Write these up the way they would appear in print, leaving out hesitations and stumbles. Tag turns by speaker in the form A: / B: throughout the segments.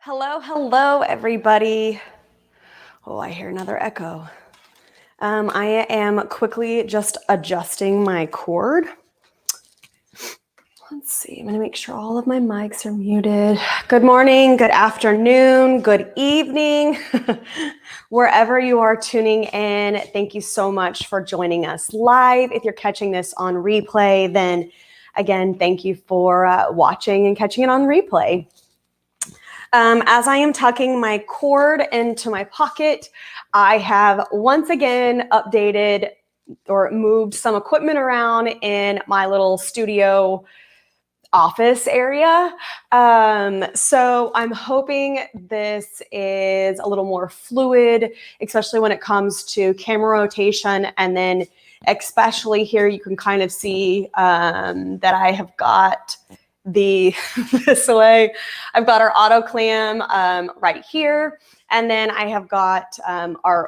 A: Hello, hello, everybody. Oh, I hear another echo. I am quickly just adjusting my cord. Let's see, I'm gonna make sure all of my mics are muted. Good morning, good afternoon, good evening. Wherever you are tuning in, thank you so much for joining us live. If you're catching this on replay, then again, thank you for watching and catching it on replay. As I am tucking my cord into my pocket, I have once again updated or moved some equipment around in my little studio office area. So I'm hoping this is a little more fluid, especially when it comes to camera rotation. And then especially here, you can kind of see that I have got this way. I've got our auto clam right here. And then I have got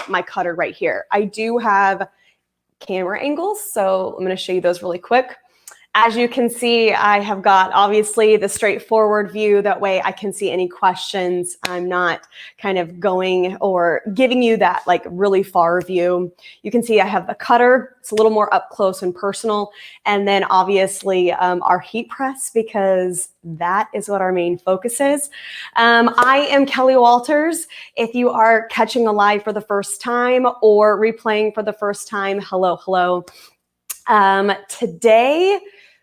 A: my cutter right here. I do have camera angles, so I'm going to show you those really quick. As you can see, I have got obviously the straightforward view. That way I can see any questions. I'm not kind of going or giving you that like really far view. You can see I have the cutter. It's a little more up close and personal. And then obviously our heat press, because that is what our main focus is. I am Kelly Walters. If you are catching a live for the first time or replaying for the first time, hello, hello. Today,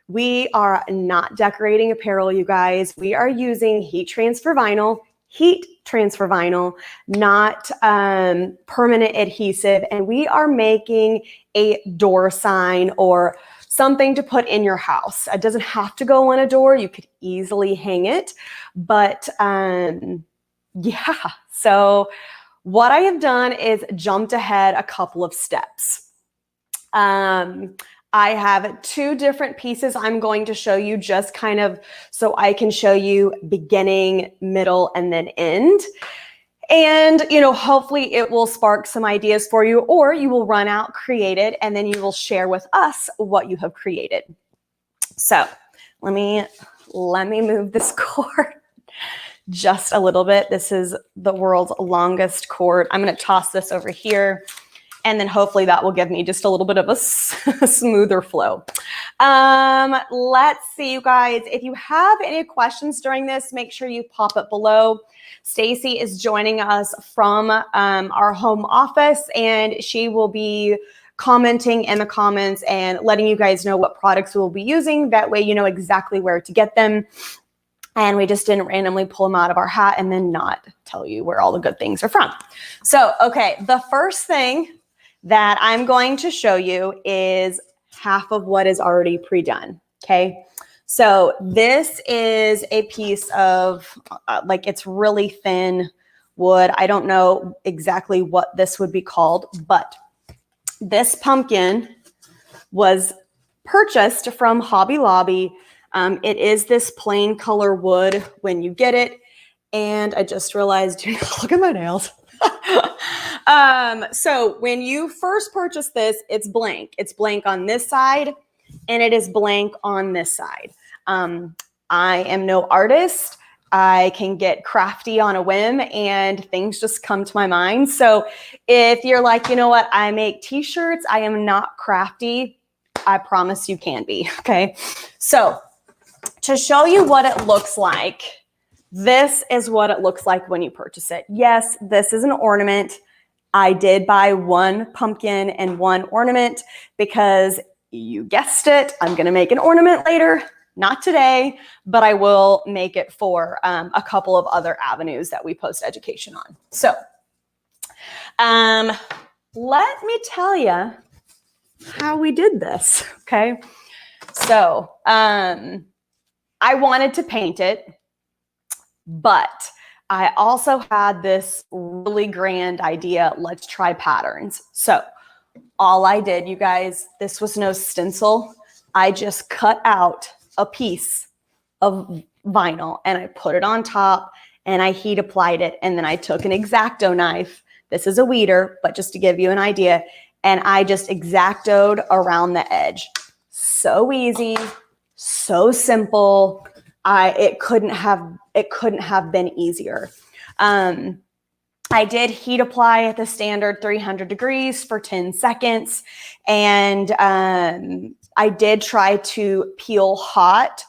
A: we are not decorating apparel, you guys. We are using heat transfer vinyl, not permanent adhesive. And we are making a door sign or something to put in your house. It doesn't have to go on a door. You could easily hang it. But yeah, so what I have done is jumped ahead a couple of steps. I have two different pieces I'm going to show you just kind of so I can show you beginning, middle, and then end. And, you know, hopefully it will spark some ideas for you, or you will run out, create it, and then you will share with us what you have created. So let me move this cord just a little bit. This is the world's longest cord. I'm going to toss this over here. And then hopefully that will give me just a little bit of a smoother flow. Let's see, you guys. If you have any questions during this, make sure you pop it below. Stacy is joining us from our home office, and she will be commenting in the comments and letting you guys know what products we'll be using. That way you know exactly where to get them. And we just didn't randomly pull them out of our hat and then not tell you where all the good things are from. So, okay, the first thing that I'm going to show you is half of what is already pre-done, okay? So this is a piece of, like it's really thin wood. I don't know exactly what this would be called, but this pumpkin was purchased from Hobby Lobby. It is this plain color wood when you get it. And I just realized, look at my nails. So when you first purchase this, it's blank. It's blank on this side and it is blank on this side. I am no artist. I can get crafty on a whim and things just come to my mind. So if you're like, you know what, I make t-shirts, I am not crafty, I promise you can be, okay? So to show you what it looks like, this is what it looks like when you purchase it. Yes, this is an ornament. I did buy one pumpkin and one ornament because you guessed it, I'm gonna make an ornament later, not today, but I will make it for a couple of other avenues that we post education on. So let me tell you how we did this, okay? So I wanted to paint it, but I also had this really grand idea, let's try patterns. So all I did, you guys, this was no stencil. I just cut out a piece of vinyl and I put it on top and I heat applied it. And then I took an X-Acto knife. This is a weeder, but just to give you an idea. And I just X-Actoed around the edge. So easy, so simple. it couldn't have been easier. I did heat apply at the standard 300 degrees for 10 seconds. And I did try to peel hot,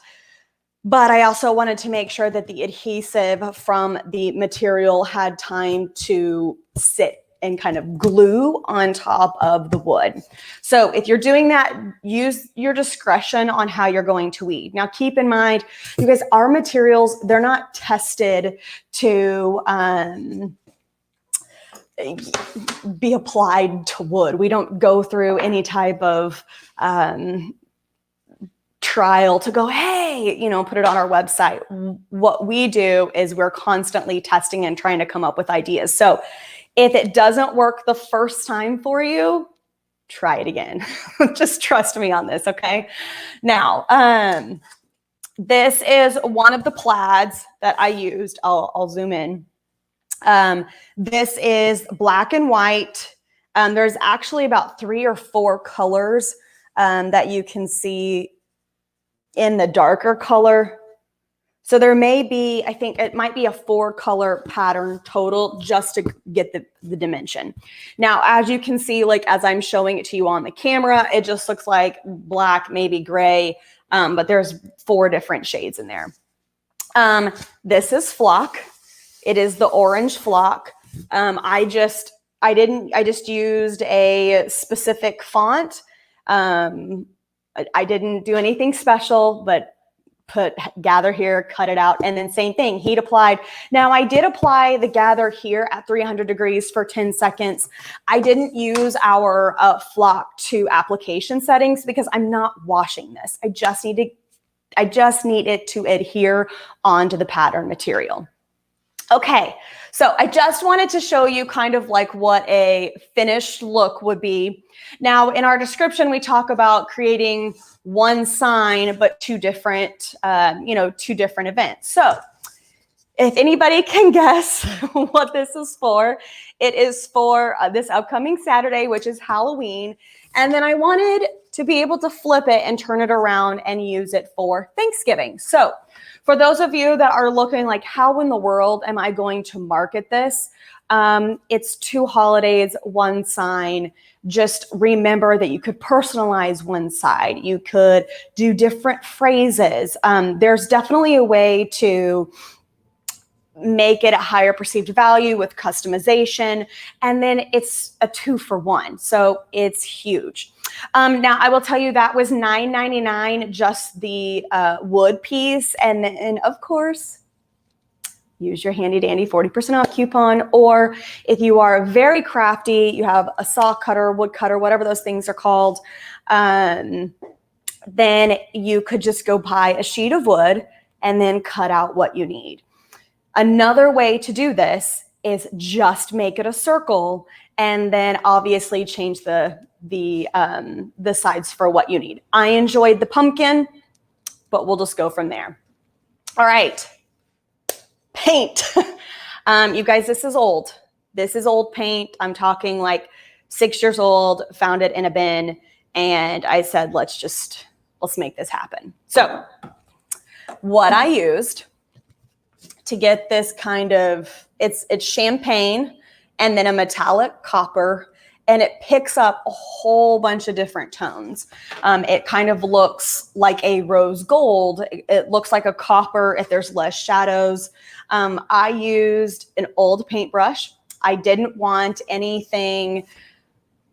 A: but I also wanted to make sure that the adhesive from the material had time to sit and kind of glue on top of the wood. So if you're doing that, use your discretion on how you're going to weed. Now, keep in mind, you guys, our materials, they're not tested to be applied to wood. We don't go through any type of trial to go, hey, put it on our website. What we do is we're constantly testing and trying to come up with ideas. So if it doesn't work the first time for you, try it again. Just trust me on this, okay? Now, this is one of the plaids that I used. I'll zoom in. This is black and white. There's actually about 3 or 4 colors that you can see in the darker color. So there may be, I think it might be a 4-color pattern total just to get the dimension. Now, as you can see, like as I'm showing it to you on the camera, it just looks like black, maybe gray, but there's 4 different shades in there. This is flock. It is the orange flock. I just used a specific font. I didn't do anything special, but put gather here, cut it out, and then same thing, heat applied. Now I did apply the gather here at 300 degrees for 10 seconds. I didn't use our flock to application settings because I'm not washing this. I just need it to adhere onto the pattern material. Okay, so I just wanted to show you kind of like what a finished look would be. Now, in our description, we talk about creating one sign, but 2 different, 2 different events. So if anybody can guess what this is for, it is for this upcoming Saturday, which is Halloween. And then I wanted to be able to flip it and turn it around and use it for Thanksgiving. So for those of you that are looking like, how in the world am I going to market this? It's 2 holidays, 1 sign. Just remember that you could personalize one side. You could do different phrases. There's definitely a way to make it a higher perceived value with customization. And then it's a 2 for 1. So it's huge. Now I will tell you that was $9.99, just the wood piece. And then of course, use your handy dandy 40% off coupon. Or if you are very crafty, you have a saw cutter, wood cutter, whatever those things are called, then you could just go buy a sheet of wood and then cut out what you need. Another way to do this is just make it a circle and then obviously change the sides for what you need. I enjoyed the pumpkin, but we'll just go from there. All right, paint. You guys, this is old. This is old paint. I'm talking like 6 years old, found it in a bin, and I said, let's make this happen. So what I used to get this kind of, it's champagne and then a metallic copper, and it picks up a whole bunch of different tones. It kind of looks like a rose gold. It looks like a copper if there's less shadows. I used an old paintbrush. I didn't want anything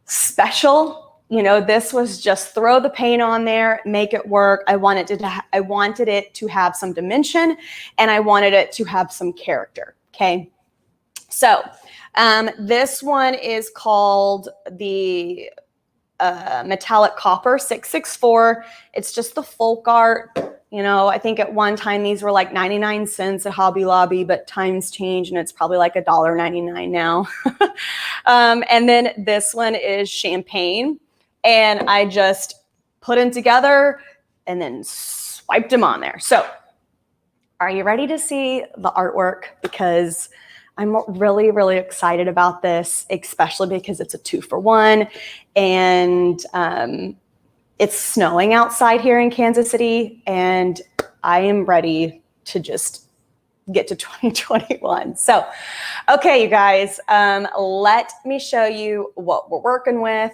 A: special. This was just throw the paint on there, make it work. I wanted it to have some dimension, and I wanted it to have some character. Okay. So, this one is called the metallic copper 664. It's just the folk art. I think at one time these were like 99 cents at Hobby Lobby, but times change and it's probably like $1.99 now. And then this one is champagne. And I just put them together and then swiped them on there. So are you ready to see the artwork? Because I'm really, really excited about this, especially because it's a 2 for 1. And It's snowing outside here in Kansas City, and I am ready to just get to 2021. So, okay, you guys, let me show you what we're working with.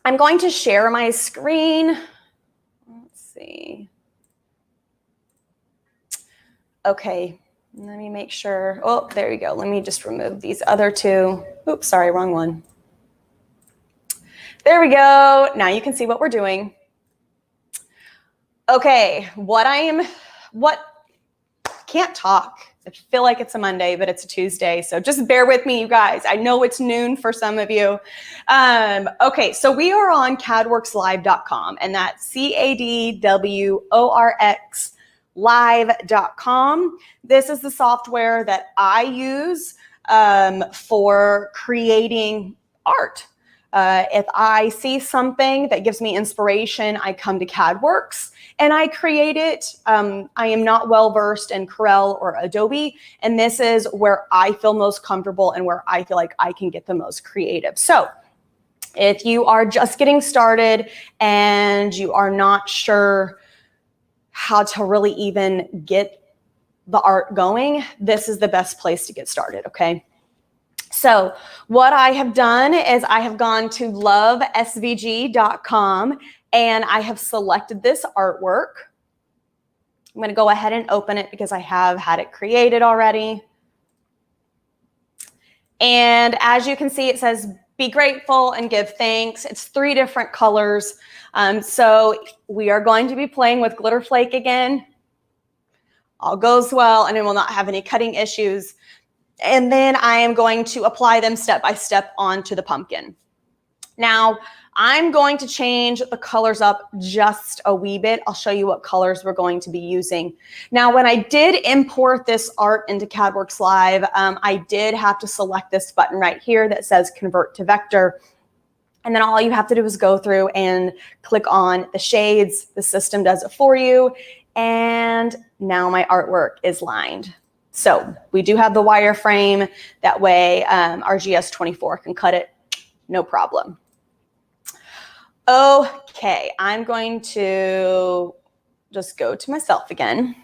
A: I'm going to share my screen. Let's see. Okay, let me make sure. Oh, there you go. Let me just remove these other two. Oops, sorry, wrong one. There we go. Now you can see what we're doing. Okay, can't talk. I feel like it's a Monday, but it's a Tuesday. So just bear with me, you guys. I know it's noon for some of you. Okay, so we are on cadworkslive.com, and that's CADWORX live.com. This is the software that I use for creating art. If I see something that gives me inspiration, I come to CADWorks and I create it. I am not well versed in Corel or Adobe, and this is where I feel most comfortable and where I feel like I can get the most creative. So if you are just getting started and you are not sure how to really even get the art going, this is the best place to get started, okay? So what I have done is I have gone to lovesvg.com and I have selected this artwork. I'm going to go ahead and open it because I have had it created already. And as you can see, it says, be grateful and give thanks. It's 3 different colors. So we are going to be playing with glitter flake again. All goes well, and it will not have any cutting issues. And then I am going to apply them step by step onto the pumpkin. Now, I'm going to change the colors up just a wee bit. I'll show you what colors we're going to be using. Now, when I did import this art into CADWorks Live, I did have to select this button right here that says Convert to Vector. And then all you have to do is go through and click on the shades. The system does it for you. And now my artwork is lined. So we do have the wireframe. That way our GS24 can cut it, no problem. Okay, I'm going to just go to myself again.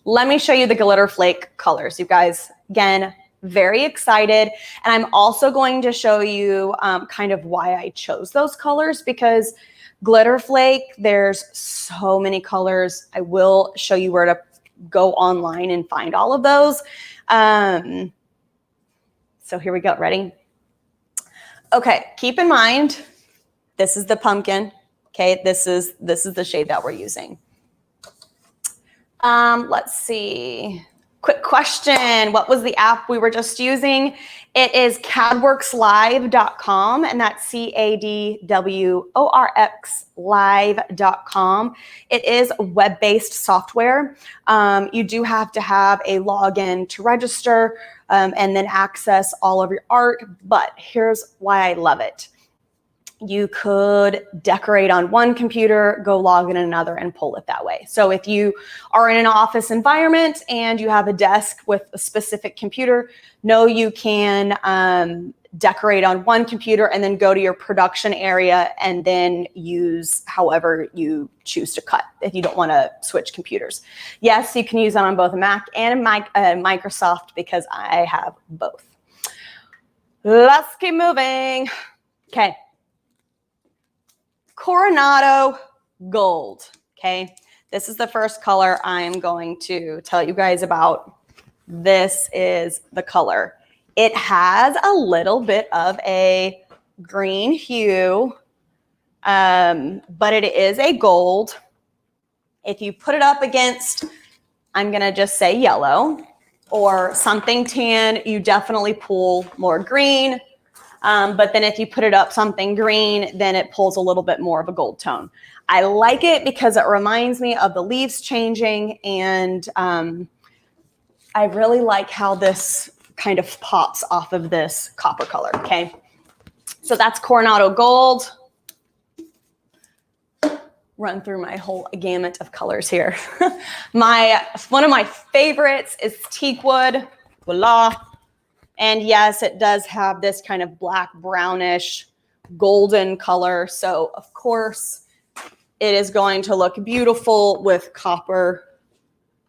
A: Let me show you the glitter flake colors, you guys. Again, very excited. And I'm also going to show you kind of why I chose those colors, because glitter flake, there's so many colors. I will show you where to go online and find all of those. So here we go. Ready? Okay, keep in mind, this is the pumpkin. Okay, this is the shade that we're using. Let's see. Quick question. What was the app we were just using? It is cadworkslive.com, and that's CADWORX live.com. It is web-based software. You do have to have a login to register and then access all of your art, but here's why I love it. You could decorate on one computer, go log in another, and pull it that way. So if you are in an office environment and you have a desk with a specific computer, no, you can decorate on one computer and then go to your production area and then use however you choose to cut if you don't want to switch computers. Yes, you can use it on both a Mac and a Microsoft, because I have both. Let's keep moving. Okay. Coronado Gold, okay? This is the first color I'm going to tell you guys about. This is the color. It has a little bit of a green hue, but it is a gold. If you put it up against, I'm gonna just say yellow or something tan, you definitely pull more green. But then if you put it up something green, then it pulls a little bit more of a gold tone. I like it because it reminds me of the leaves changing, and I really like how this kind of pops off of this copper color, okay? So that's Coronado Gold. Run through my whole gamut of colors here. One of my favorites is teakwood, voila. And yes, it does have this kind of black brownish golden color. So of course it is going to look beautiful with copper.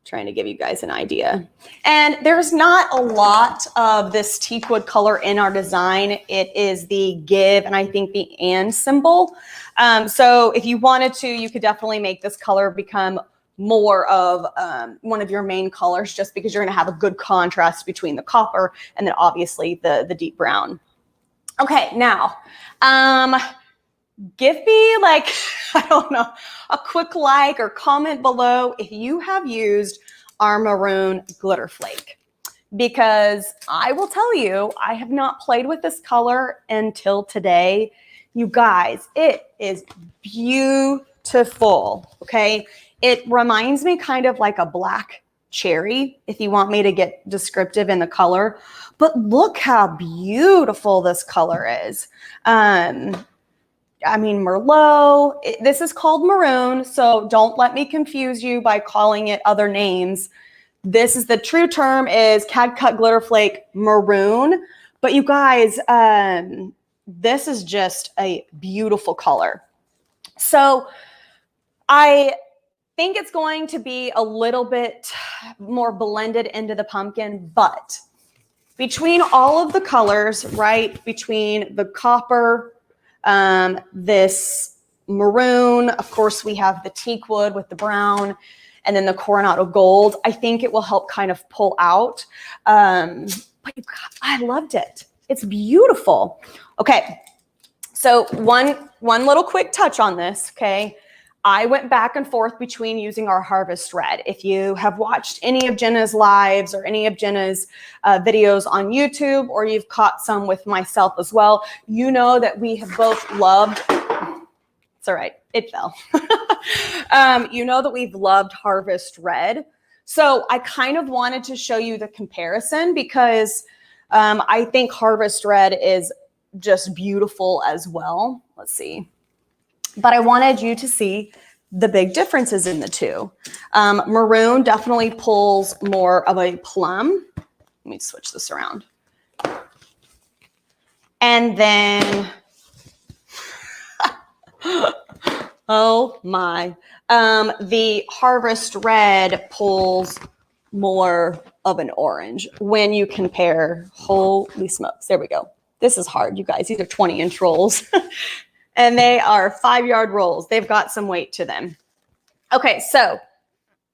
A: Trying to give you guys an idea. And there's not a lot of this teakwood color in our design. It is the give and I think the and symbol. So if you wanted to, you could definitely make this color become more of one of your main colors, just because you're going to have a good contrast between the copper and then obviously the deep brown. Okay, now give me like, I don't know, a quick like or comment below if you have used our maroon glitter flake, because I will tell you, I have not played with this color until today. You guys, it is beautiful, okay? It reminds me kind of like a black cherry, if you want me to get descriptive in the color, but look how beautiful this color is. I mean, Merlot, this is called maroon, so don't let me confuse you by calling it other names. This is the true term is Cad Cut Glitter Flake Maroon. But you guys, this is just a beautiful color. So I think it's going to be a little bit more blended into the pumpkin, but between all of the colors, right, between the copper, this maroon, of course we have the teakwood with the brown, and then the Coronado gold, I think it will help kind of pull out. But I loved it. It's beautiful. Okay, so one little quick touch on this, okay? I went back and forth between using our Harvest Red. If you have watched any of Jenna's lives or any of Jenna's videos on YouTube, or you've caught some with myself as well, you know that we have both loved, it's all right, it fell. You know that we've loved Harvest Red. So I kind of wanted to show you the comparison because I think Harvest Red is just beautiful as well. Let's see. But I wanted you to see the big differences in the two. Maroon definitely pulls more of a plum. Let me switch this around. And then, oh my, the Harvest Red pulls more of an orange when you compare. Holy smokes, there we go. This is hard, you guys. These are 20-inch rolls. And they are 5-yard rolls. They've got some weight to them. Okay, so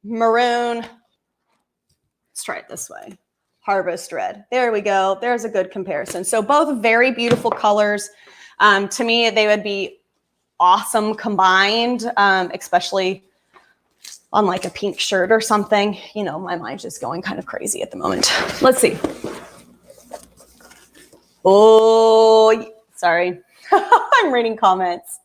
A: maroon. Let's try it this way. Harvest Red. There we go. There's a good comparison. So both very beautiful colors. To me, they would be awesome combined, especially on like a pink shirt or something. You know, my mind's just going kind of crazy at the moment. Let's see. Oh, sorry. I'm reading comments.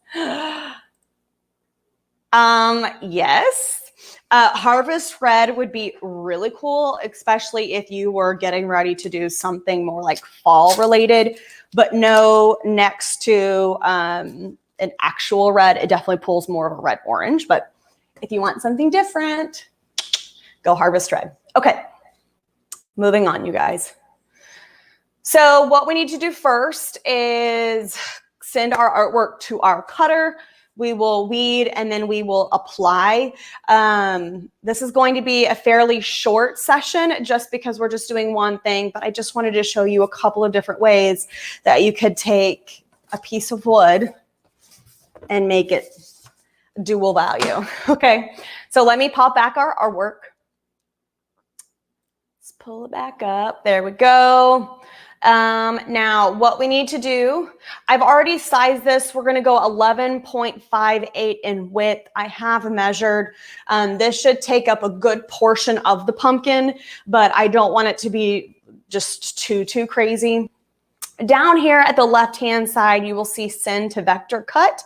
A: Yes. Harvest Red would be really cool, especially if you were getting ready to do something more like fall related, but no, next to an actual red, it definitely pulls more of a red orange. But if you want something different, go Harvest Red. Okay, moving on, you guys. So what we need to do first is send our artwork to our cutter. We will weed and then we will apply. This is going to be a fairly short session just because we're just doing one thing, but I just wanted to show you a couple of different ways that you could take a piece of wood and make it dual value. Okay, so let me pop back our artwork. Let's pull it back up. There we go. Now what we need to do, I've already sized this. We're going to go 11.58 in width. I have measured. This should take up a good portion of the pumpkin, but I don't want it to be just too crazy. Down here at the left-hand side, you will see send to vector cut.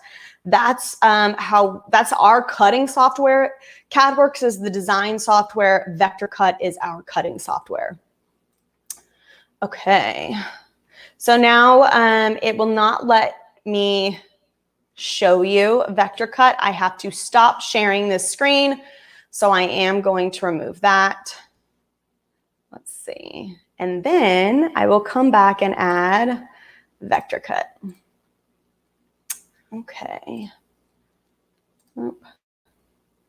A: That's that's our cutting software. CADWorks is the design software. Vector cut is our cutting software. Okay, so now it will not let me show you vector cut. I have to stop sharing this screen, so I am going to remove that. Let's see, and then I will come back and add vector cut. Okay. Oop.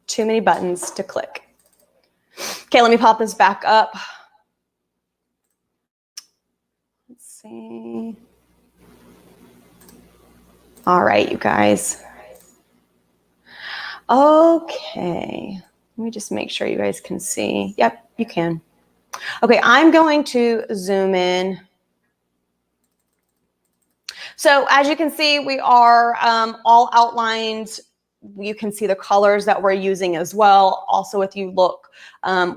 A: Too many buttons to click. Okay, let me pop this back up. Let's see. All right, you guys. Okay. Let me just make sure you guys can see. Yep, you can. Okay, I'm going to zoom in. So as you can see, we are all outlined. You can see the colors that we're using as well. Also, if you look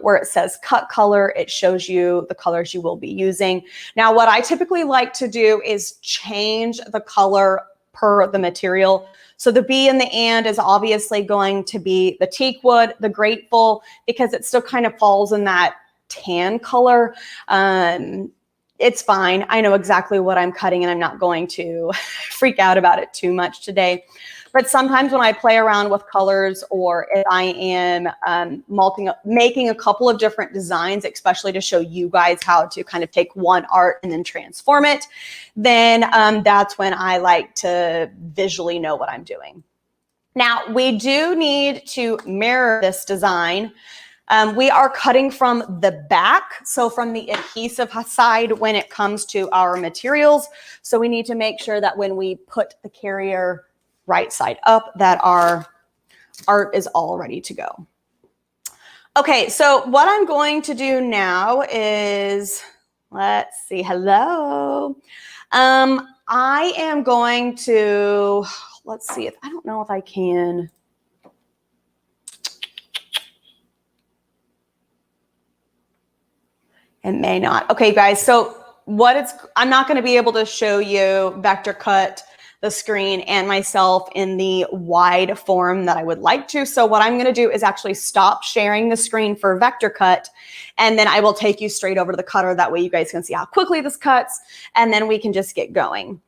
A: where it says cut color, it shows you the colors you will be using. Now, what I typically like to do is change the color per the material. So the B in the and is obviously going to be the teak wood, the grateful, because it still kind of falls in that tan color. It's fine. I know exactly what I'm cutting and I'm not going to freak out about it too much today. But sometimes when I play around with colors, or if I am making a couple of different designs, especially to show you guys how to kind of take one art and then transform it, then that's when I like to visually know what I'm doing. Now, we do need to mirror this design. We are cutting from the back, so from the adhesive side when it comes to our materials. So we need to make sure that when we put the carrier right side up, that our art is all ready to go. Okay, so what I'm going to do now is, let's see, hello. I am going to, let's see, I don't know if I can. It may not. Okay, guys, so I'm not going to be able to show you vector cut the screen and myself in the wide form that I would like to. So what I'm going to do is actually stop sharing the screen for vector cut, and then I will take you straight over to the cutter. That way you guys can see how quickly this cuts, and then we can just get going.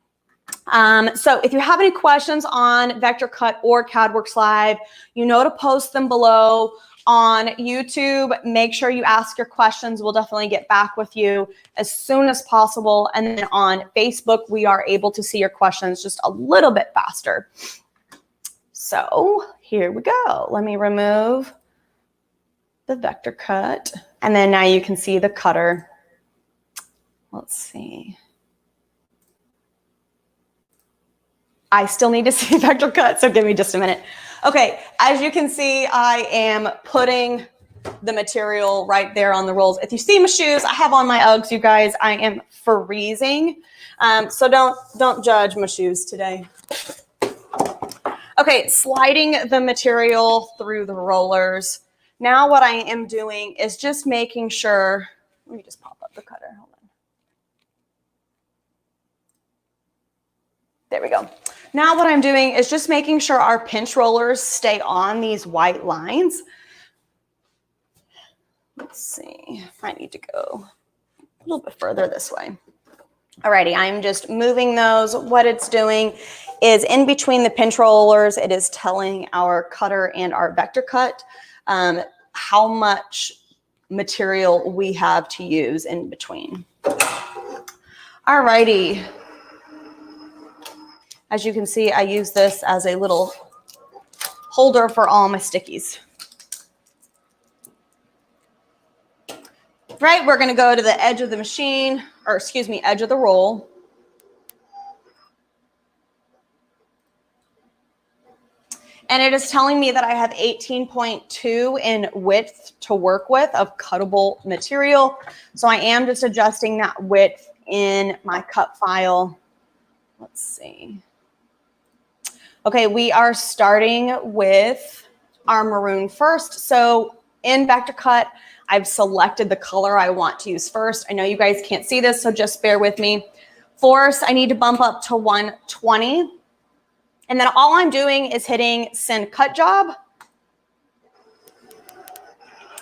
A: So if you have any questions on vector cut or CADWorks Live, you know to post them below. On YouTube, make sure you ask your questions. We'll definitely get back with you as soon as possible. And then on Facebook, we are able to see your questions just a little bit faster. So here we go. Let me remove the vector cut. And then now you can see the cutter. Let's see. I still need to see vector cut, so give me just a minute. Okay, as you can see, I am putting the material right there on the rolls. If you see my shoes, I have on my Uggs, you guys. I am freezing, so don't judge my shoes today. Okay, sliding the material through the rollers. Now what I am doing is just making sure, let me just pop up the cutter, hold on. There we go. Now what I'm doing is just making sure our pinch rollers stay on these white lines. Let's see, I need to go a little bit further this way. Alrighty, I'm just moving those. What it's doing is in between the pinch rollers, it is telling our cutter and our vector cut how much material we have to use in between. Alrighty. As you can see, I use this as a little holder for all my stickies. Right, we're gonna go to the edge of the machine, or excuse me, edge of the roll. And it is telling me that I have 18.2 in width to work with of cuttable material. So I am just adjusting that width in my cut file. Let's see. Okay, we are starting with our maroon first. So in vector cut, I've selected the color I want to use first. I know you guys can't see this, so just bear with me. Force, I need to bump up to 120. And then all I'm doing is hitting send cut job.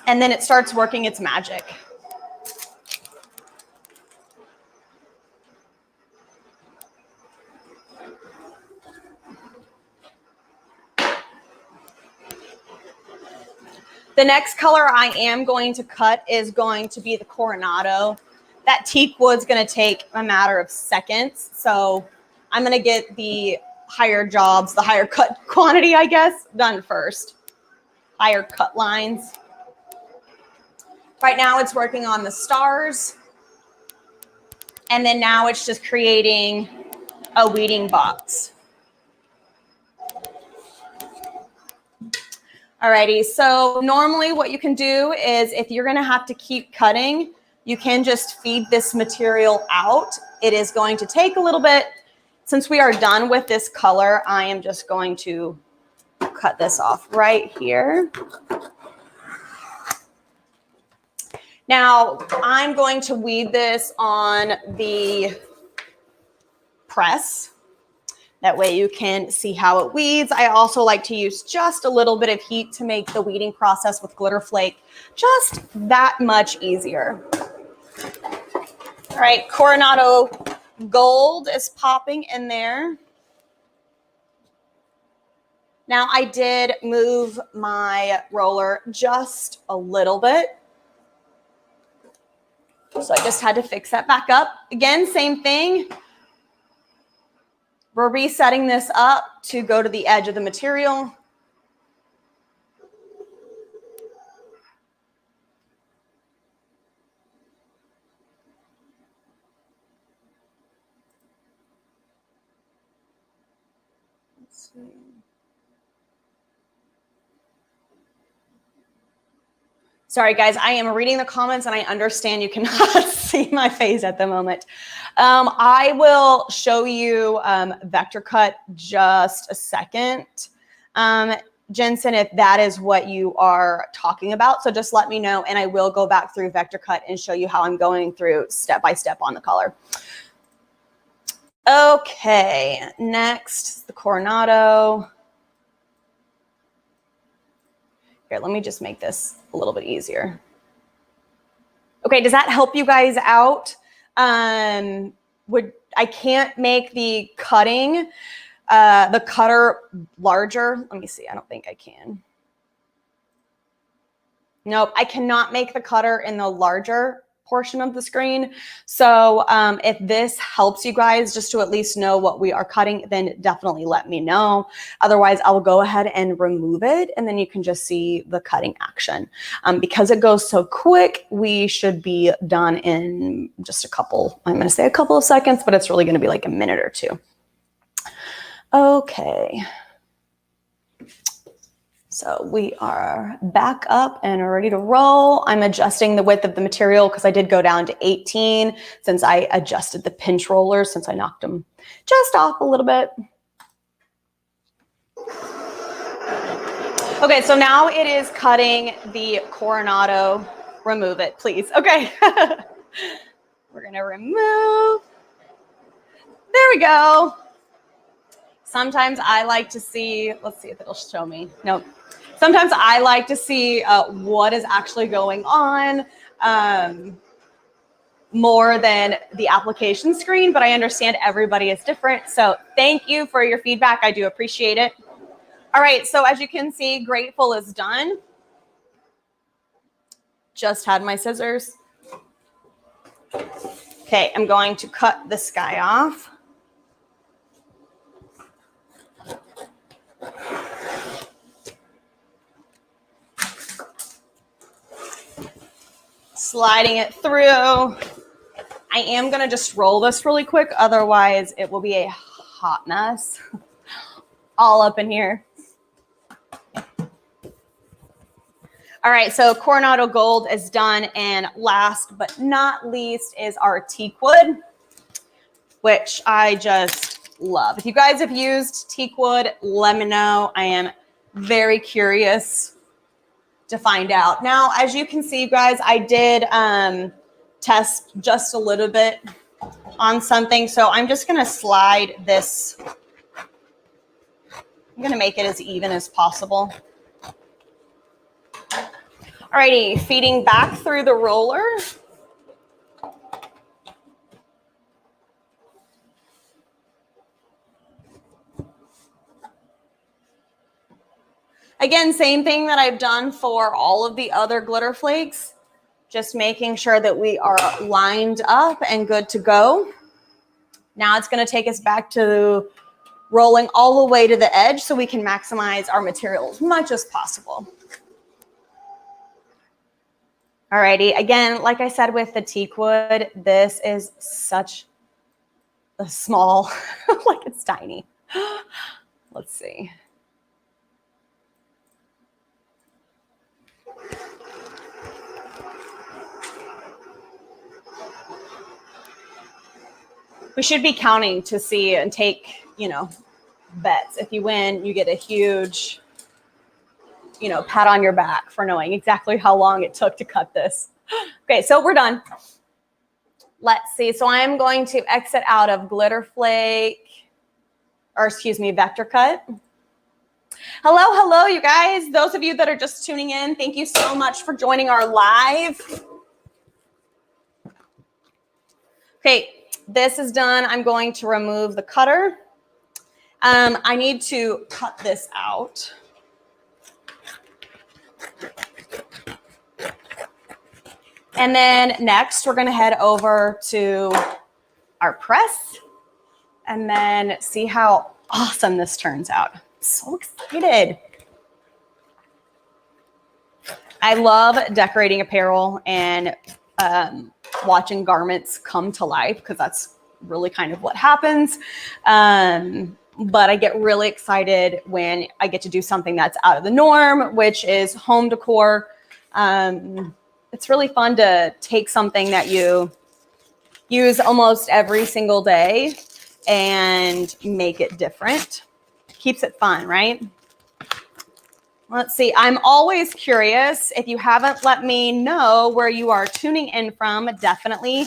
A: And then it starts working its magic. The next color I am going to cut is going to be the Coronado. That teak wood's going to take a matter of seconds. So I'm going to get the higher jobs, the higher cut quantity, I guess, done first. Higher cut lines. Right now it's working on the stars. And then now it's just creating a weeding box. Alrighty, so normally what you can do is if you're gonna have to keep cutting, you can just feed this material out. It is going to take a little bit. Since we are done with this color, I am just going to cut this off right here. Now, I'm going to weed this on the press. That way you can see how it weeds. I also like to use just a little bit of heat to make the weeding process with Glitter Flake just that much easier. All right, Coronado Gold is popping in there. Now I did move my roller just a little bit. So I just had to fix that back up. Again, same thing. We're resetting this up to go to the edge of the material. Let's see. Sorry, guys, I am reading the comments and I understand you cannot see my face at the moment. I will show you vector cut just a second. Jensen, if that is what you are talking about. So just let me know and I will go back through vector cut and show you how I'm going through step by step on the color. Okay, next, the Coronado. Here, let me just make this a little bit easier. Okay, does that help you guys out? I can't make the cutting, the cutter larger. Let me see, I don't think I can. Nope, I cannot make the cutter in the larger portion of the screen. So if this helps you guys just to at least know what we are cutting, then definitely let me know. Otherwise, I'll go ahead and remove it and then you can just see the cutting action. Because it goes so quick, we should be done in just a couple, I'm gonna say a couple of seconds, but it's really gonna be like a minute or two. Okay. So we are back up and ready to roll. I'm adjusting the width of the material because I did go down to 18 since I adjusted the pinch rollers since I knocked them just off a little bit. Okay, so now it is cutting the Coronado. Remove it, please. Okay. We're gonna remove. There we go. Sometimes I like to see, let's see if it'll show me. Nope. Sometimes I like to see what is actually going on more than the application screen, but I understand everybody is different. So thank you for your feedback. I do appreciate it. All right, so as you can see, Grateful is done. Just had my scissors. Okay, I'm going to cut this guy off. Sliding it through. I am going to just roll this really quick. Otherwise, it will be a hot mess all up in here. All right, so Coronado Gold is done. And last but not least is our teak wood, which I just love. If you guys have used teak wood, let me know. I am very curious to find out. Now, as you can see, guys, I did test just a little bit on something. So I'm just going to slide this. I'm going to make it as even as possible. Alrighty, feeding back through the roller. Again, same thing that I've done for all of the other glitter flakes, just making sure that we are lined up and good to go. Now it's going to take us back to rolling all the way to the edge so we can maximize our material as much as possible. Alrighty, again, like I said with the teak wood, this is such a small, like it's tiny. Let's see. We should be counting to see and take, you know, bets. If you win, you get a huge, you know, pat on your back for knowing exactly how long it took to cut this. Okay, so we're done. Let's see. So I'm going to exit out of Glitter Flake, or excuse me, Vector Cut. Hello, hello, you guys. Those of you that are just tuning in, thank you so much for joining our live. Okay, this is done. I'm going to remove the cutter. I need to cut this out. And then next, we're going to head over to our press and then see how awesome this turns out. I'm so excited. I love decorating apparel and watching garments come to life because that's really kind of what happens. But I get really excited when I get to do something that's out of the norm, which is home decor. It's really fun to take something that you use almost every single day and make it different. Keeps it fun, right? Let's see. I'm always curious. If you haven't let me know where you are tuning in from, definitely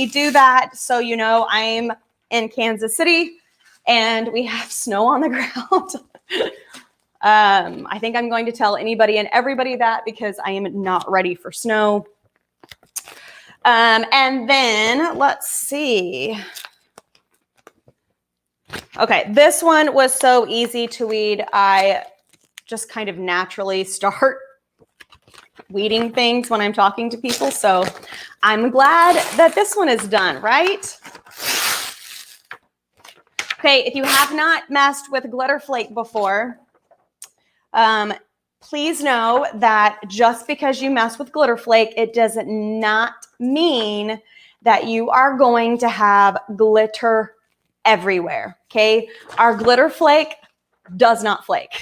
A: do that. So you know I'm in Kansas City and we have snow on the ground. I think I'm going to tell anybody and everybody that because I am not ready for snow. And then let's see. Okay, this one was so easy to weed. I just kind of naturally start weeding things when I'm talking to people. So I'm glad that this one is done, right? Okay, if you have not messed with Glitter Flake before, please know that just because you mess with Glitter Flake, it does not mean that you are going to have glitter everywhere, okay? Our Glitter Flake does not flake.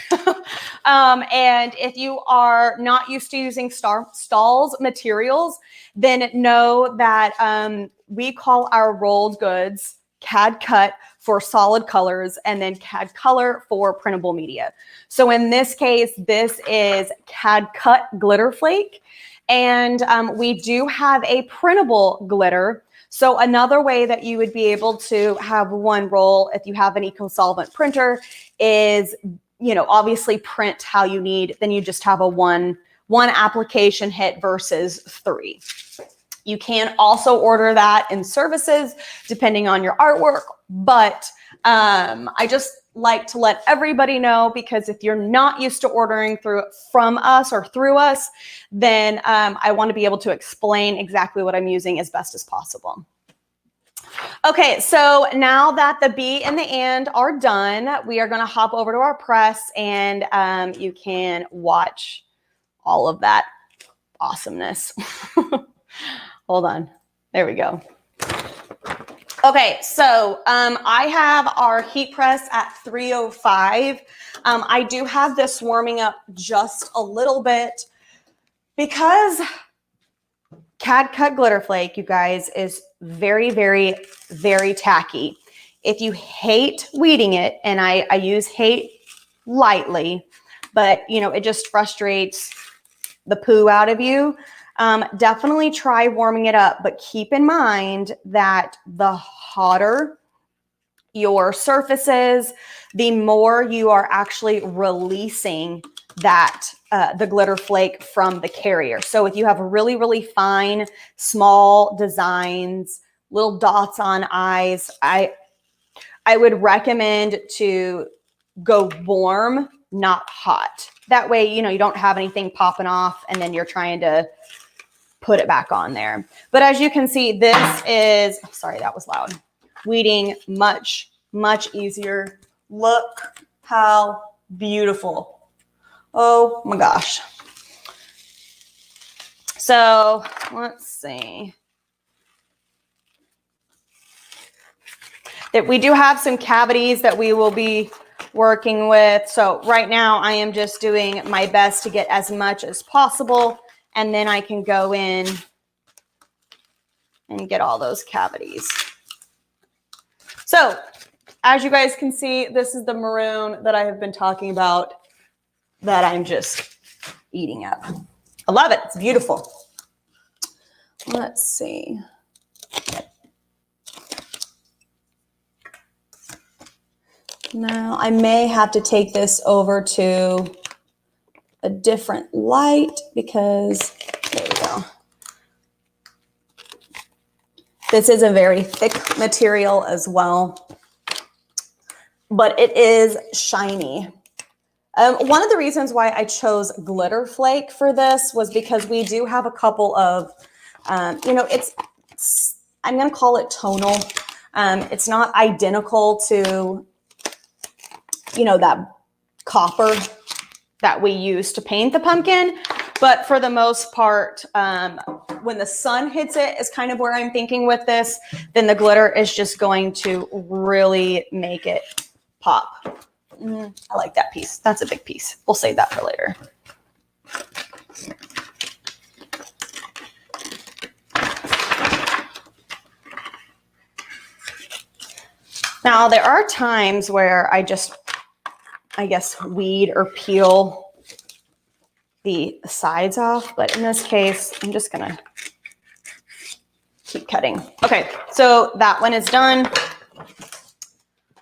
A: And if you are not used to using Stahl's materials, then know that we call our rolled goods CAD cut for solid colors and then CAD color for printable media. So in this case, this is CAD cut Glitter Flake. And we do have a printable glitter. So another way that you would be able to have one roll if you have an eco-solvent printer is, you know, obviously print how you need, then you just have a one application hit versus 3. You can also order that in services depending on your artwork, but I just like to let everybody know because if you're not used to ordering from us or through us, then I want to be able to explain exactly what I'm using as best as possible. Okay, so now that the B and the and are done, we are going to hop over to our press and you can watch all of that awesomeness. Hold on. There we go. Okay, so I have our heat press at 305. I do have this warming up just a little bit because CAD cut Glitter Flake, you guys, is very, very, very tacky. If you hate weeding it, and I use hate lightly, but you know, it just frustrates the poo out of you. Definitely try warming it up, but keep in mind that the hotter your surfaces, the more you are actually releasing that the Glitter Flake from the carrier. So if you have really, really fine, small designs, little dots on eyes, I would recommend to go warm, not hot. That way, you know, you don't have anything popping off and then you're trying to put it back on there. But as you can see, this is, sorry, that was loud, weeding much much easier. Look how beautiful. Oh my gosh. So let's see. That we do have some cavities that we will be working with. So right now I am just doing my best to get as much as possible, and then I can go in and get all those cavities. So as you guys can see, this is the maroon that I have been talking about that I'm just eating up. I love it. It's beautiful. Let's see. Now I may have to take this over to a different light because, there we go. This is a very thick material as well, but it is shiny. One of the reasons why I chose glitter flake for this was because we do have a couple of, I'm going to call it tonal. It's not identical to, that copper that we use to paint the pumpkin. But for the most part, when the sun hits it is kind of where I'm thinking with this, then the glitter is just going to really make it pop. I like that piece. That's a big piece. We'll save that for later. Now, there are times where I guess, weed or peel the sides off, but in this case, I'm just gonna keep cutting. Okay, so that one is done.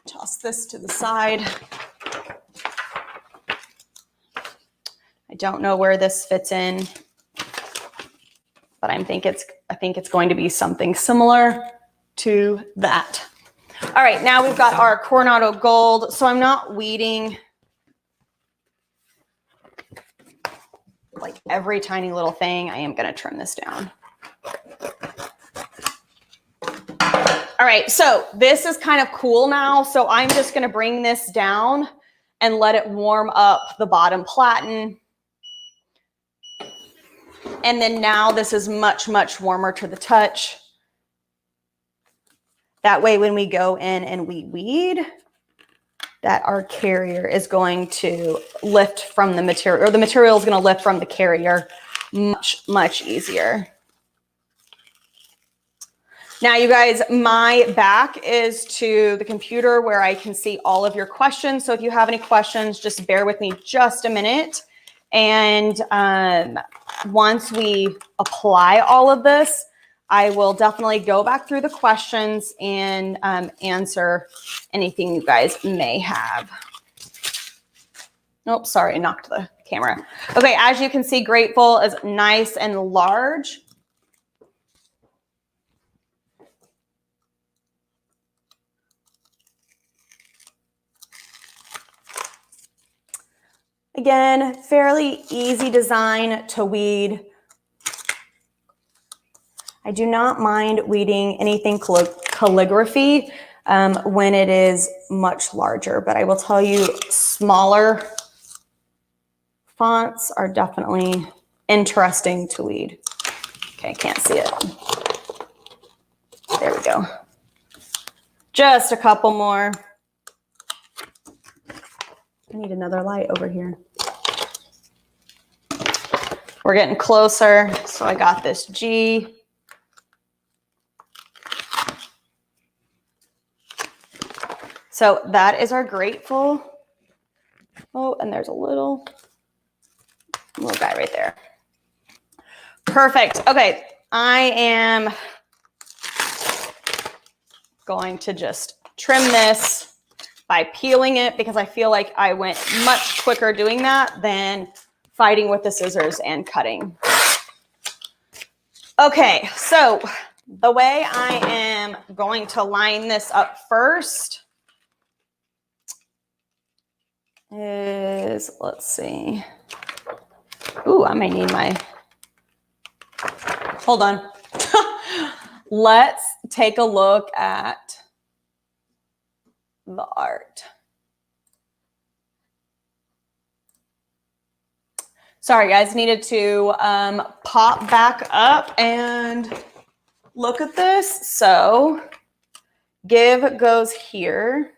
A: Toss this to the side. I don't know where this fits in, but I think it's going to be something similar to that. All right, now we've got our Coronado Gold. So I'm not weeding like every tiny little thing. I am going to trim this down. All right, so this is kind of cool now. So I'm just going to bring this down and let it warm up the bottom platen. And then now this is much, much warmer to the touch. That way, when we go in and we weed, that our carrier is going to lift from the material, or the material is going to lift from the carrier much, much easier. Now, you guys, my back is to the computer where I can see all of your questions. So if you have any questions, just bear with me just a minute. And once we apply all of this, I will definitely go back through the questions and answer anything you guys may have. Nope, sorry, I knocked the camera. Okay, as you can see, Grateful is nice and large. Again, fairly easy design to weed. I do not mind weeding anything calligraphy when it is much larger, but I will tell you smaller fonts are definitely interesting to weed. Okay, can't see it. There we go. Just a couple more. I need another light over here. We're getting closer, so I got this G. So that is our Grateful. Oh, and there's a little guy right there. Perfect. Okay, I am going to just trim this by peeling it because I feel like I went much quicker doing that than fighting with the scissors and cutting. Okay, so the way I am going to line this up first is, let's see. Ooh, I may need my, hold on. Let's take a look at the art. Sorry, guys, needed to pop back up and look at this. So give goes here.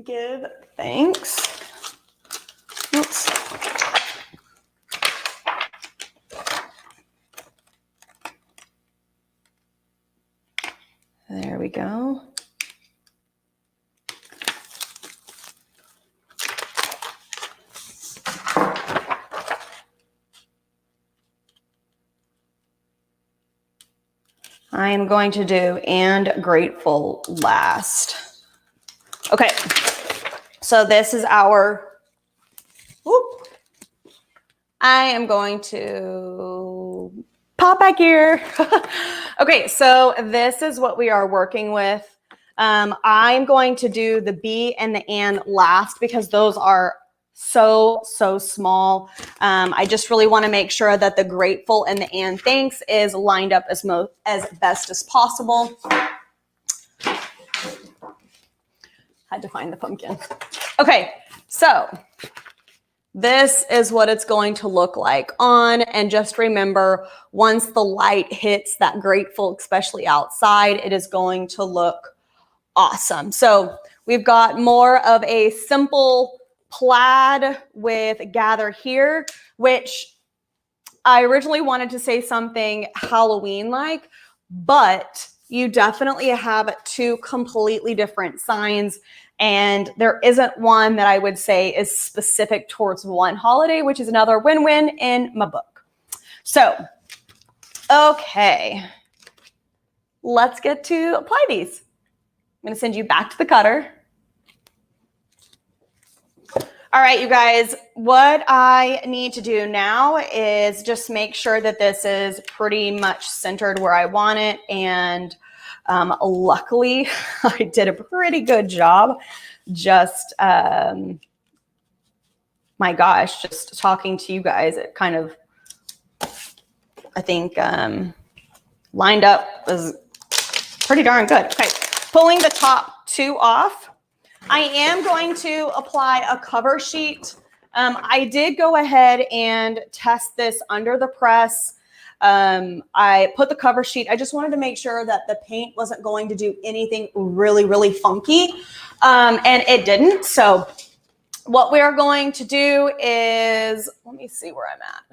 A: Give thanks. Oops. There we go. I am going to do and grateful last. Okay, so this is our, whoop. I am going to pop back here. Okay, so this is what we are working with. I'm going to do the be and the and last because those are so small. I just really want to make sure that the grateful and the and thanks is lined up as best as possible. Had to find the pumpkin. Okay, so this is what it's going to look like on, and just remember, once the light hits that grateful, especially outside, it is going to look awesome. So we've got more of a simple plaid with gather here, which I originally wanted to say something Halloween-like, but you definitely have two completely different signs, and there isn't one that I would say is specific towards one holiday, which is another win-win in my book. So, okay, let's get to apply these. I'm going to send you back to the cutter. All right, you guys, what I need to do now is just make sure that this is pretty much centered where I want it. And luckily, I did a pretty good job. Just, my gosh, just talking to you guys, it kind of, I think, lined up was pretty darn good. Okay, pulling the top two off. I am going to apply a cover sheet. I did go ahead and test this under the press. I put the cover sheet. I just wanted to make sure that the paint wasn't going to do anything really funky. And it didn't. So what we're going to do is, let me see where I'm at.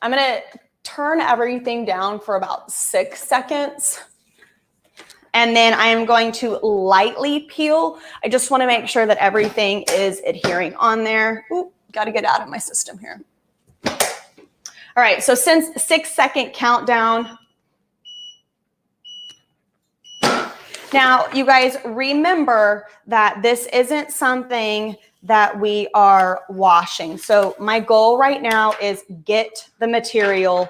A: I'm going to turn everything down for about 6 seconds. And then I am going to lightly peel. I just want to make sure that everything is adhering on there. Ooh, got to get out of my system here. All right, so since 6-second countdown. Now, you guys remember that this isn't something that we are washing. So my goal right now is get the material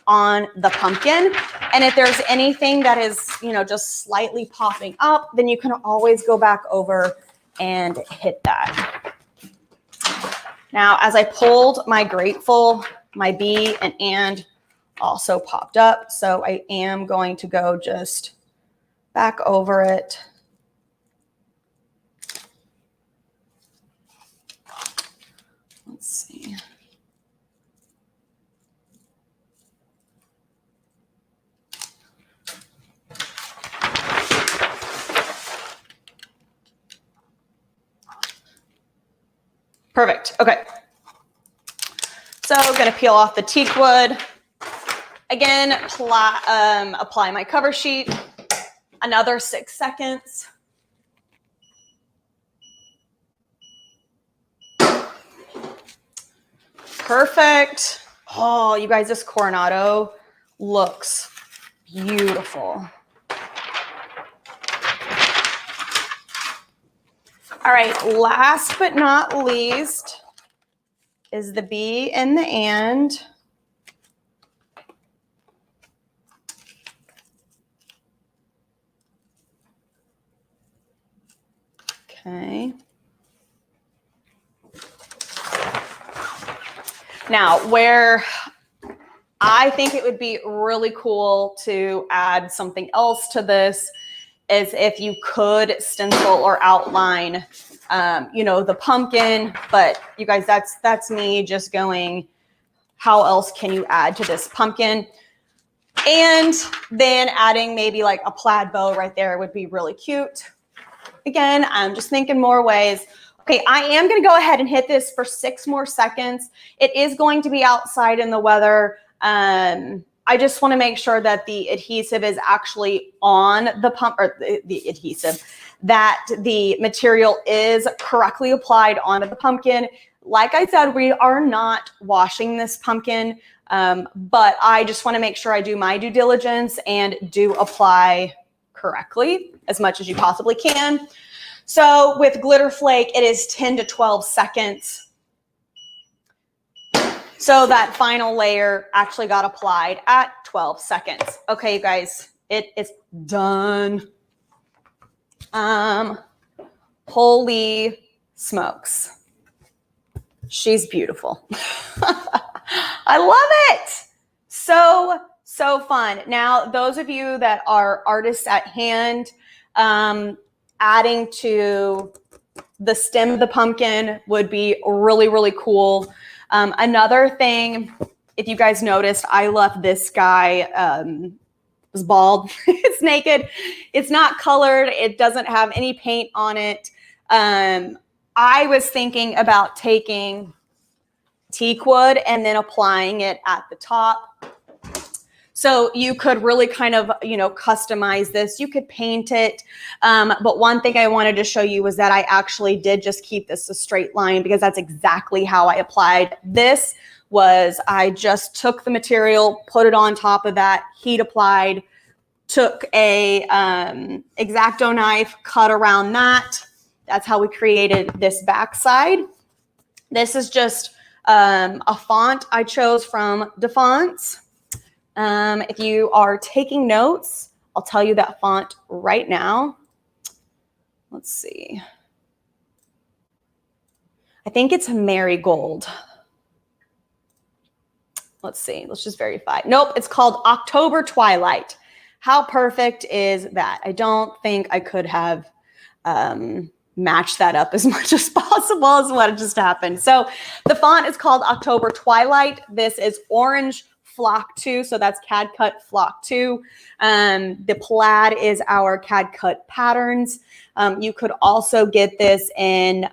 A: on the pumpkin. And if there's anything that is, just slightly popping up, then you can always go back over and hit that. Now, as I pulled my grateful, my be and also popped up. So I am going to go just back over it. Let's see. Perfect. Okay. So I'm going to peel off the teak wood. Again, apply my cover sheet. Another 6 seconds. Perfect. Oh, you guys, this Coronado looks beautiful. All right, last but not least is the be and the and. Okay. Now, where I think it would be really cool to add something else to this, is if you could stencil or outline, you know, the pumpkin. But you guys, that's me just going, how else can you add to this pumpkin? And then adding maybe like a plaid bow right there would be really cute. Again, I'm just thinking more ways. Okay, I am going to go ahead and hit this for 6 more seconds. It is going to be outside in the weather. I just want to make sure that the adhesive is actually on the pump, or the adhesive, that the material is correctly applied onto the pumpkin. Like I said, we are not washing this pumpkin, but I just want to make sure I do my due diligence and do apply correctly as much as you possibly can. So with Glitter Flake, it is 10 to 12 seconds. So that final layer actually got applied at 12 seconds. Okay, you guys, it is done. Holy smokes. She's beautiful. I love it. So fun. Now, those of you that are artists at hand, adding to the stem of the pumpkin would be really, really cool. Another thing, if you guys noticed, I left this guy, was bald. It's naked. It's not colored. It doesn't have any paint on it. I was thinking about taking teak wood and then applying it at the top. So you could really kind of, you know, customize this. You could paint it. But one thing I wanted to show you was that I actually did just keep this a straight line, because that's exactly how I applied this. Was I just took the material, put it on top of that, heat applied, took a X-Acto knife, cut around that. That's how we created this backside. This is just a font I chose from DeFonts. If you are taking notes, I'll tell you that font right now. Let's see. I think it's Marigold. Let's see. Let's just verify. Nope, it's called October Twilight. How perfect is that? I don't think I could have matched that up as much as possible as what just happened. So the font is called October Twilight. This is Orange Flock 2, so that's CAD Cut Flock 2. The plaid is our CAD Cut Patterns. You could also get this in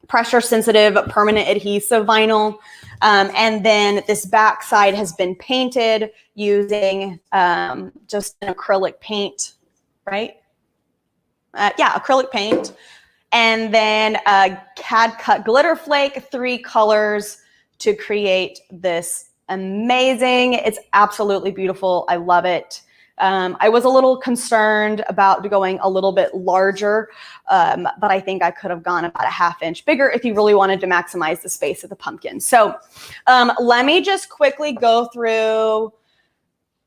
A: pressure sensitive permanent adhesive vinyl. And then this back side has been painted using just an acrylic paint, right? Yeah, acrylic paint. And then CAD Cut Glitter Flake, 3 colors to create this amazing. It's absolutely beautiful. I love it. I was a little concerned about going a little bit larger, but I think I could have gone about a ½ inch bigger if you really wanted to maximize the space of the pumpkin. So let me just quickly go through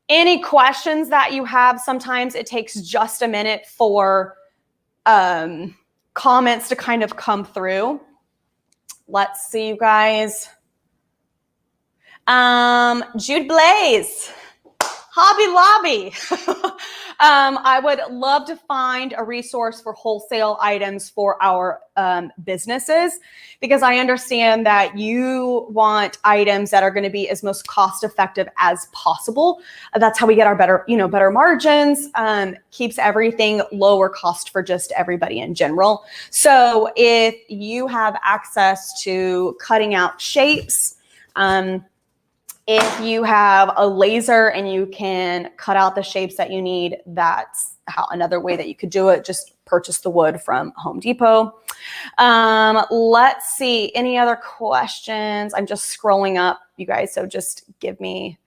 A: any questions that you have. Sometimes it takes just a minute for comments to kind of come through. Let's see, you guys. Jude Blaze, Hobby Lobby. I would love to find a resource for wholesale items for our businesses, because I understand that you want items that are going to be as most cost effective as possible. That's how we get our better margins, keeps everything lower cost for just everybody in general. So if you have access to cutting out shapes, if you have a laser and you can cut out the shapes that you need, that's another way that you could do it. Just purchase the wood from Home Depot. Let's see, any other questions? I'm just scrolling up, you guys, so just give me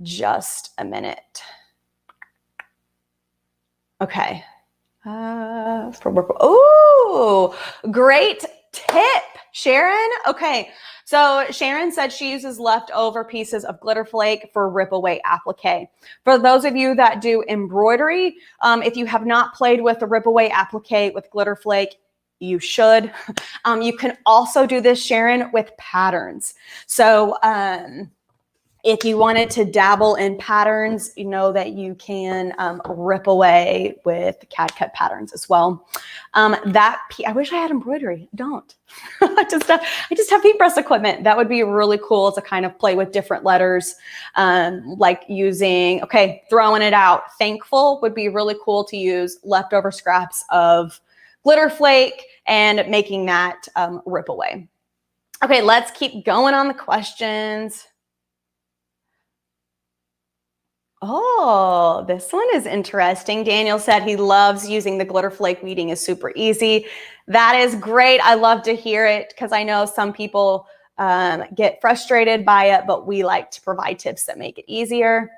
A: just a minute. Okay. Oh, great tip, Sharon. Okay. So Sharon said she uses leftover pieces of Glitter Flake for rip away applique. For those of you that do embroidery, if you have not played with the rip away applique with Glitter Flake, you should. You can also do this, Sharon, with patterns. So If you wanted to dabble in patterns, you know that you can rip away with CAD cut patterns as well. I wish I had embroidery. I don't. I just have paintbrush equipment. That would be really cool to kind of play with different letters, like using, throwing it out. Thankful would be really cool to use leftover scraps of glitter flake and making that rip away. Okay, let's keep going on the questions. Oh, this one is interesting. Daniel said he loves using the glitter flake. Weeding is super easy. That is great. I love to hear it because I know some people get frustrated by it, but we like to provide tips that make it easier.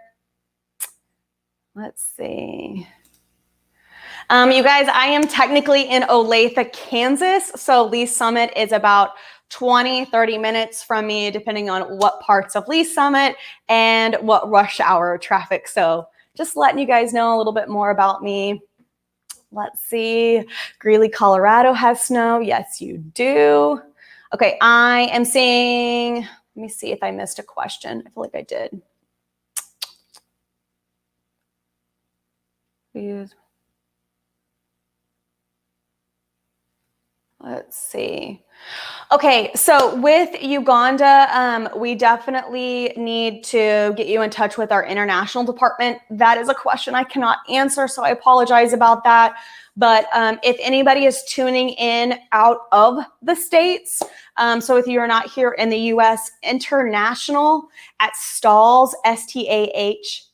A: Let's see. You guys, I am technically in Olathe, Kansas. So Lee Summit is about 20-30 minutes from me, depending on what parts of Lee Summit and what rush hour traffic. So just letting you guys know a little bit more about me. Let's see. Greeley, Colorado has snow. Yes, you do. Okay, I am seeing, let me see if I missed a question. I feel like I did. Let's see. Okay, so with Uganda, we definitely need to get you in touch with our international department. That is a question I cannot answer, so I apologize about that. But if anybody is tuning in out of the States, so if you're not here in the US, international at Stahls, STAHLS.com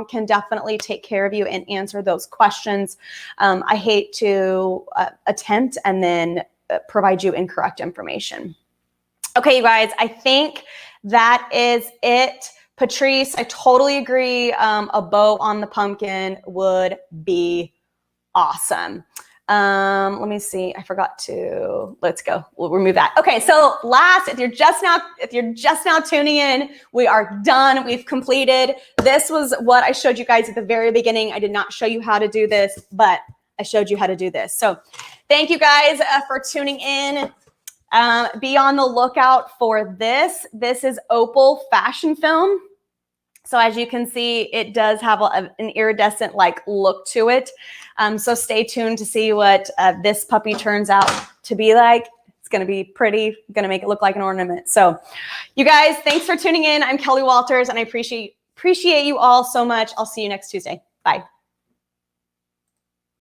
A: can definitely take care of you and answer those questions. I hate to attempt and then provide you incorrect information. Okay, you guys, I think that is it. Patrice, I totally agree. A bow on the pumpkin would be awesome. Let me see. I forgot to, let's go. We'll remove that. Okay. So last, if you're just now tuning in, we are done. We've completed. This was what I showed you guys at the very beginning. I did not show you how to do this, but I showed you how to do this. So thank you guys for tuning in. Be on the lookout for this. This is Opal fashion film. So as you can see, it does have an iridescent like look to it. So stay tuned to see what this puppy turns out to be like. It's going to be pretty, going to make it look like an ornament. So you guys, thanks for tuning in. I'm Kelly Walters and I appreciate you all so much. I'll see you next Tuesday. Bye.